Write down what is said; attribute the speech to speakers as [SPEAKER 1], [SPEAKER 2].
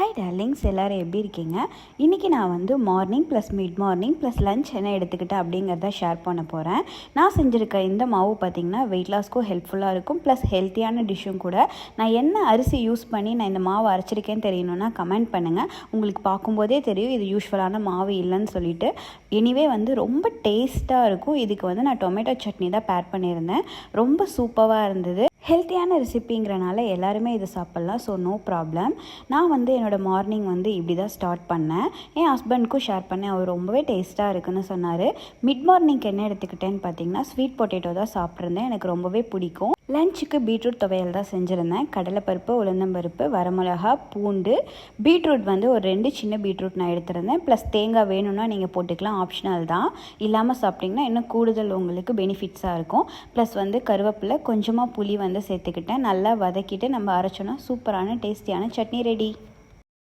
[SPEAKER 1] Hi darlings, எல்லோரும் எப்படி இருக்கீங்க? இன்றைக்கி நான் வந்து morning plus mid morning plus lunch என்ன எடுத்துக்கிட்டேன் அப்படிங்கிறத ஷேர் பண்ண போகிறேன். நான் செஞ்சுருக்க இந்த மாவு பார்த்திங்கன்னா வெயிட் லாஸ்க்கும் ஹெல்ப்ஃபுல்லாக இருக்கும், ப்ளஸ் ஹெல்த்தியான டிஷ்ஷும் கூட. நான் என்ன அரிசி யூஸ் பண்ணி நான் இந்த மாவு அரைச்சிருக்கேன்னு தெரியணுன்னா கமெண்ட் பண்ணுங்கள். உங்களுக்கு பார்க்கும்போதே தெரியும் இது யூஸ்வலான மாவு இல்லைன்னு சொல்லிட்டு. எனிவே வந்து ரொம்ப டேஸ்ட்டாக இருக்கும். இதுக்கு வந்து நான் டொமேட்டோ சட்னி தான் பேர் பண்ணியிருந்தேன். ரொம்ப சூப்பராக இருந்தது. ஹெல்த்தியான ரெசிபிங்கிறனால எல்லாருமே இது சாப்பிட்லாம், ஸோ நோ ப்ராப்ளம். நான் வந்து என்னோடய மார்னிங் வந்து இப்படி தான் ஸ்டார்ட் பண்ணேன். என் ஹஸ்பண்ட்க்கும் ஷேர் பண்ணேன். அவர் ரொம்பவே டேஸ்ட்டாக இருக்குன்னு சொன்னார். மிட் மார்னிங்க்கு என்ன எடுத்துக்கிட்டேன்னு பார்த்தீங்கன்னா ஸ்வீட் பொட்டேட்டோ தான் சாப்பிட்ருந்தேன். எனக்கு ரொம்பவே பிடிக்கும். லஞ்சுக்கு பீட்ரூட் துவையல் தான் செஞ்சுருந்தேன். கடலைப்பருப்பு, உளுந்தம்பருப்பு, வரமிளகா, பூண்டு, பீட்ரூட் வந்து ஒரு 2 சின்ன பீட்ரூட் நான் எடுத்திருந்தேன். ப்ளஸ் தேங்காய் வேணும்னா நீங்கள் போட்டுக்கலாம், ஆப்ஷனல் தான். இல்லாமல் சாப்பிட்டிங்கன்னா இன்னும் கூடுதல் உங்களுக்கு பெனிஃபிட்ஸாக இருக்கும். ப்ளஸ் வந்து கருவேப்பிலை, கொஞ்சமாக புளி வந்து சேர்த்துக்கிட்டேன். நல்லா வதக்கிட்டு நம்ம அரைச்சோன்னா சூப்பரான டேஸ்டியான சட்னி ரெடி.